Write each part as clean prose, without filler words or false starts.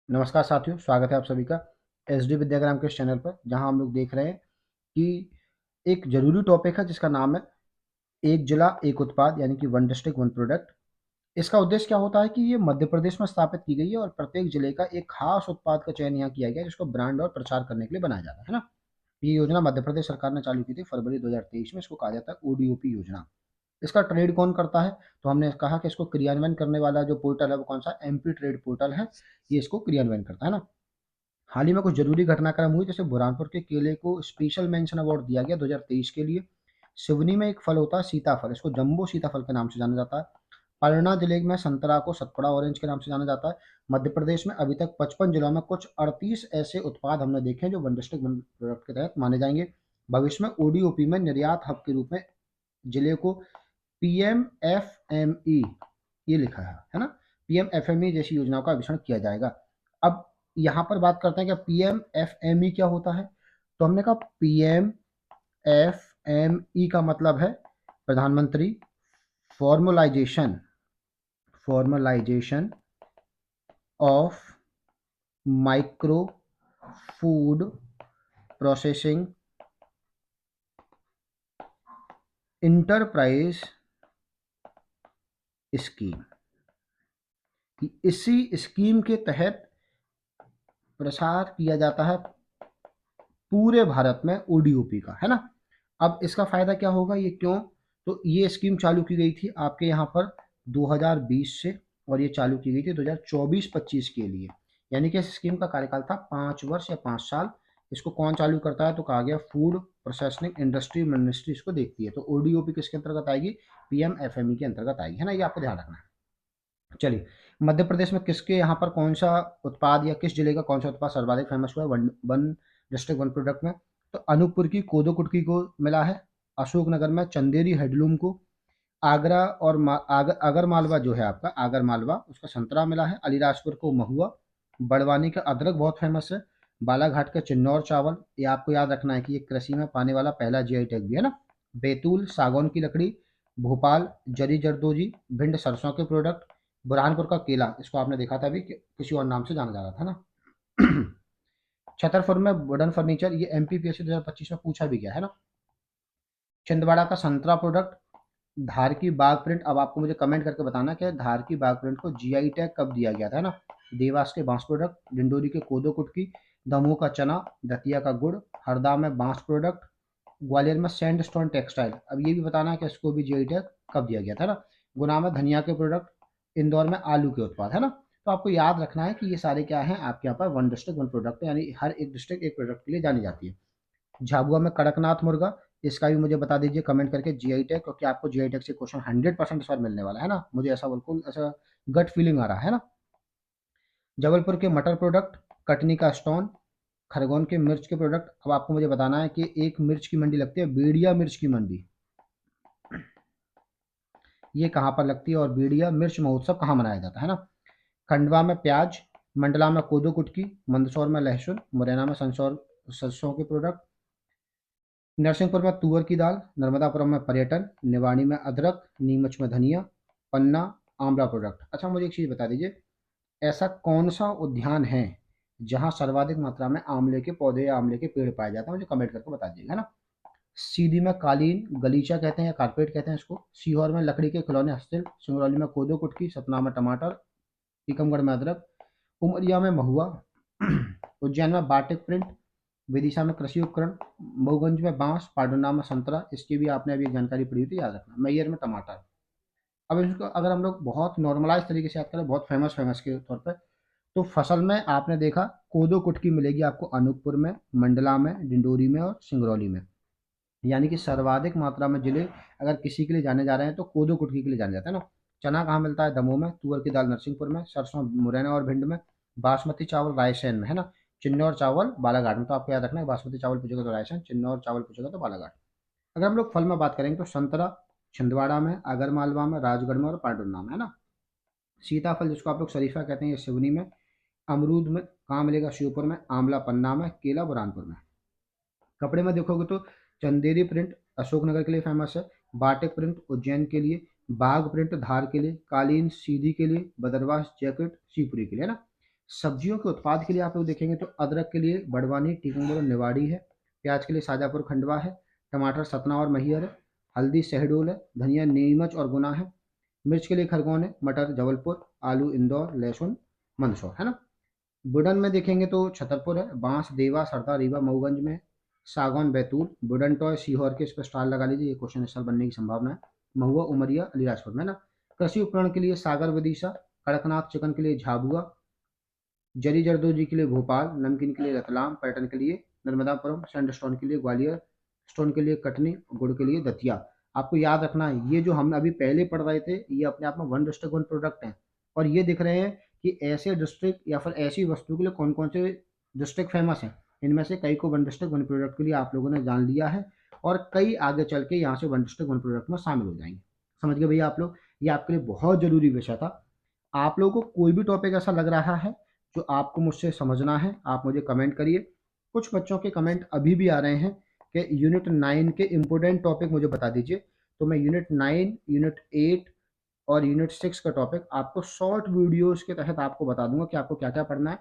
नमस्कार साथियों, स्वागत है आप सभी का एसडी विद्याग्राम के इस चैनल पर, जहां हम लोग देख रहे हैं कि एक ज़रूरी टॉपिक है जिसका नाम है एक जिला एक उत्पाद, यानी कि वन डिस्ट्रिक्ट वन प्रोडक्ट। इसका उद्देश्य क्या होता है कि ये मध्य प्रदेश में स्थापित की गई है और प्रत्येक जिले का एक खास उत्पाद का चयन यहाँ किया गया है, जिसको ब्रांड और प्रचार करने के लिए बनाया जा रहा है ना। ये योजना मध्य प्रदेश सरकार ने चालू की थी फरवरी 2023 में। इसको कहा जाता है ओडीओपी योजना। इसका ट्रेड कौन करता है? तो हमने कहा कि इसको क्रियान्वयन करने वाला जो पोर्टल है वो कौन सा, एमपी ट्रेड पोर्टल है। ये इसको क्रियान्वयन करता है ना। हाल ही में कुछ जरूरी घटनाक्रम हुए, जैसे बुरहानपुर के केले को स्पेशल मेंशन अवार्ड दिया गया 2023 के लिए। सिवनी में एक फल होता है सीताफल, इसको जंबो सीताफल के नाम से जाना जाता है। पलना जिले में संतरा को सतपुड़ा ऑरेंज के नाम से जाना जाता है। मध्य प्रदेश में अभी तक 55 जिलों में कुछ 38 ऐसे उत्पाद हमने देखे हैं जो वन डिस्ट्रिक्ट वन प्रोडक्ट के तहत माने जाएंगे। भविष्य में ओडीओपी में निर्यात हब के रूप में जिले को पीएमएफएमई, ये लिखा है ना, पीएमएफएमई जैसी योजनाओं का अभिषेक किया जाएगा। अब यहाँ पर बात करते हैं कि पीएमएफएमई क्या होता है। तो हमने कहा पीएमएफएमई का मतलब है प्रधानमंत्री formalisation formalisation of micro food processing enterprise scheme. इसी स्कीम के तहत प्रसार किया जाता है पूरे भारत में ओडीओपी का, है ना। अब इसका फायदा क्या होगा, ये क्यों? तो ये स्कीम चालू की गई थी आपके यहाँ पर 2020 से, और ये चालू की गई थी 2024-25 के लिए। यानी कि इस स्कीम का कार्यकाल था 5 वर्ष या 5 साल। इसको कौन चालू करता है? तो कहा गया फूड प्रोसेसिंग इंडस्ट्री मिनिस्ट्री इसको देखती है। तो ओडीओपी किसके अंतर्गत आएगी? पीएमएफएमई के अंतर्गत आएगी, है ना। ये आपको ध्यान रखना है। चलिए, मध्य प्रदेश में किसके यहाँ पर कौन सा उत्पाद या किस जिले का कौन सा उत्पाद सर्वाधिक फेमस हुआ है one one district one product में? तो अनूपपुर की कोदो कुटकी को मिला है। अशोकनगर में चंदेरी हेडलूम को। आगरा और आगर मालवा जो है आपका, आगर मालवा उसका संतरा मिला है। अलीराजपुर को महुआ। बड़वानी का अदरक बहुत फेमस है। बालाघाट का चिन्नौर चावल, ये आपको याद रखना है कि ये कृषि में पाने वाला पहला जीआई टैग भी है ना। बैतूल सागौन की लकड़ी। भोपाल जरी जरदोजी। भिंड सरसों के प्रोडक्ट। बुरहानपुर का केला, इसको आपने देखा था अभी कि किसी और नाम से जाना जा रहा था ना। छतरपुर में वुडन फर्नीचर, ये एमपीपीएससी 2025 में पूछा भी गया है ना। छिंदवाड़ा का संतरा प्रोडक्ट। धार की बाग प्रिंट, अब आपको मुझे कमेंट करके बताना कि धार की बाग प्रिंट को जीआई टैग कब दिया गया था, है ना। देवास के बांस प्रोडक्ट। डिंडोरी के कोदो कुटकी। दमोह का चना। दतिया का गुड़। हरदा में बांस प्रोडक्ट। ग्वालियर में सैंडस्टोन टेक्सटाइल, अब ये भी बताना है कि इसको भी जीआई टैग कब दिया गया था ना। गुना में धनिया के प्रोडक्ट। इंदौर में आलू के उत्पाद, है ना। तो आपको याद रखना है कि ये सारे क्या हैं आपके यहाँ पर वन डिस्ट्रिक्ट वन प्रोडक्ट है, यानी हर एक डिस्ट्रिक्ट एक प्रोडक्ट के लिए जानी जाती है। झाबुआ में कड़कनाथ मुर्गा, इसका भी मुझे बता दीजिए कमेंट करके जीआई टैग, क्योंकि आपको जीआई टैग से क्वेश्चन 100% इस बार मिलने वाला है ना। मुझे ऐसा बिल्कुल ऐसा गट फीलिंग आ रहा है ना। जबलपुर के मटर प्रोडक्ट। कटनी का स्टोन। खरगोन के मिर्च के प्रोडक्ट। अब आपको मुझे बताना है कि एक मिर्च की मंडी लगती है बेड़िया मिर्च की मंडी, ये कहाँ पर लगती है और बेड़िया मिर्च महोत्सव कहाँ मनाया जाता है ना। खंडवा में प्याज। मंडला में कोदो कुटकी। मंदसौर में लहसुन। मुरैना में संसौर सरसों के प्रोडक्ट। नरसिंहपुर में तुअर की दाल। नर्मदापुरम में पर्यटन। निवाड़ी में अदरक। नीमच में धनिया। पन्ना आंवला प्रोडक्ट। अच्छा, मुझे एक चीज़ बता दीजिए, ऐसा कौन सा उद्यान है जहाँ सर्वाधिक मात्रा में आंवले के पौधे या आंवले के पेड़ पाए जाते हैं? मुझे कमेंट करके बता दीजिएगा ना। सीधी में कालीन गलीचा कहते हैं या कारपेट कहते हैं इसको। सीहोर में लकड़ी के खिलौने हस्तशिल्प। सिंगरौली में कोदो कुटकी। सतना में टमाटर। टीकमगढ़ में अदरक। उमरिया में महुआ। उज्जैन में बाटिक प्रिंट। विदिशा में कृषि उपकरण। मऊगंज में बांस। पाडुना में संतरा, इसकी भी आपने अभी एक जानकारी पढ़ी थी, याद रखना। मैयर में टमाटर। अब इसको अगर हम लोग बहुत नॉर्मलाइज तरीके से याद करें, बहुत फेमस फेमस के तौर पर, तो फसल में आपने देखा कोदो कुटकी मिलेगी आपको अनूपपुर में, मंडला में, डिंडोरी में और सिंगरौली में। यानी कि सर्वाधिक मात्रा में जिले अगर किसी के लिए जाने जा रहे हैं तो कोदो कुटकी के लिए जाने जाते हैं ना। चना कहाँ मिलता है? दमोह में। तुअर की दाल नरसिंहपुर में। सरसों मुरैना और भिंड में। बासमती चावल रायसेन में, है ना। चिन्नौर चावल बालाघाट में। तो आपको याद रखना है, बासमती चावल पूछेगा तो रायसेन, चिन्नौर चावल पूछेगा तो बालाघाट। अगर हम लोग फल में बात करेंगे तो संतरा छिंदवाड़ा में, आगरमालवा में, राजगढ़ में और पांडुर्ना में, है ना। सीताफल जिसको आप लोग शरीफा कहते हैं, ये सिवनी में। अमरूद में कहाँ मिलेगा? श्योपुर में। आंवला पन्ना में। केला बुरहानपुर में। कपड़े में देखोगे तो चंदेरी प्रिंट अशोकनगर के लिए फेमस है। बाटिक प्रिंट उज्जैन के लिए। बाग प्रिंट धार के लिए। कालीन सीधी के लिए। बदरवास जैकेट शिवपुरी के लिए, है ना। सब्जियों के उत्पाद के लिए आप लोग देखेंगे तो अदरक के लिए बड़वानी, टीकमगढ़ और निवाड़ी है। प्याज के लिए शाजापुर खंडवा है। टमाटर सतना और मैहर है। हल्दी शहडोल है। धनिया नीमच और गुना है। मिर्च के लिए खरगोन है। मटर जबलपुर। आलू इंदौर। लहसुन मंदसौर, है ना। बुडन में देखेंगे तो छतरपुर है। बांस देवा, सरदा, रीवा, मऊगंज में है। सागौन बैतूल। बुडन टॉय सीहोर के, इस पर स्टार लगा लीजिए, ये क्वेश्चन इस साल बनने की संभावना है। महुआ उमरिया अलीराजपुर में, है ना। कृषि उपकरण के लिए सागर विदिशा। कड़कनाथ चिकन के लिए झाबुआ। जरी जरदोजी के लिए भोपाल। नमकीन के लिए रतलाम। पर्यटन के लिए नर्मदापुरम। सैंड स्टोन के लिए ग्वालियर। स्टोन के लिए कटनी। गुड़ के लिए दतिया। आपको याद रखना है, ये जो हम अभी पहले पढ़ रहे थे ये अपने आप में वन डिस्ट्रिक्ट वन प्रोडक्ट हैं। और ये दिख रहे हैं कि ऐसे डिस्ट्रिक्ट या फिर ऐसी वस्तु के लिए कौन कौन से डिस्ट्रिक्ट फेमस हैं। इनमें से कई को वन डिस्ट्रिक्ट वन प्रोडक्ट के लिए आप लोगों ने जान लिया है, और कई आगे चल के यहाँ से वन डिस्ट्रिक्ट वन प्रोडक्ट में शामिल हो जाएंगे। समझ गए भैया आप लोग। ये आपके लिए बहुत जरूरी विषय था। आप लोगों को कोई भी टॉपिक ऐसा लग रहा है जो आपको मुझसे समझना है, आप मुझे कमेंट करिए। कुछ बच्चों के कमेंट अभी भी आ रहे हैं कि यूनिट 9 के इम्पोर्टेंट टॉपिक मुझे बता दीजिए। तो मैं यूनिट 9, यूनिट 8 और यूनिट 6 का टॉपिक आपको शॉर्ट वीडियोस के तहत आपको बता दूंगा कि आपको क्या क्या पढ़ना है।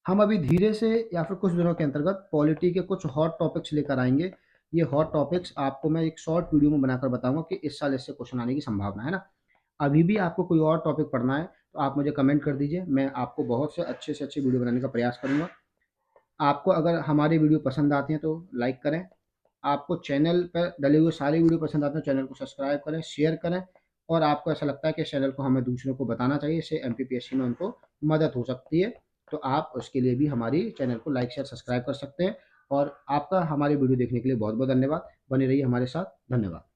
हम अभी धीरे से या फिर कुछ दिनों के अंतर्गत पॉलिटी के कुछ हॉट टॉपिक्स लेकर आएंगे। ये हॉट टॉपिक्स आपको मैं एक शॉर्ट वीडियो में बनाकर बताऊंगा कि इस साल इससे क्वेश्चन आने की संभावना है ना। अभी भी आपको कोई और टॉपिक पढ़ना है तो आप मुझे कमेंट कर दीजिए, मैं आपको बहुत से अच्छे वीडियो बनाने का प्रयास करूंगा। आपको अगर हमारी वीडियो पसंद आती हैं तो लाइक करें। आपको चैनल पर डले हुए सारे वीडियो पसंद आते हैं, चैनल को सब्सक्राइब करें, शेयर करें। और आपको ऐसा लगता है कि इस चैनल को हमें दूसरों को बताना चाहिए, इससे एमपीपीएससी में उनको मदद हो सकती है, तो आप उसके लिए भी हमारी चैनल को लाइक शेयर सब्सक्राइब कर सकते हैं। और आपका हमारी वीडियो देखने के लिए बहुत बहुत धन्यवाद। बने रहिए हमारे साथ। धन्यवाद।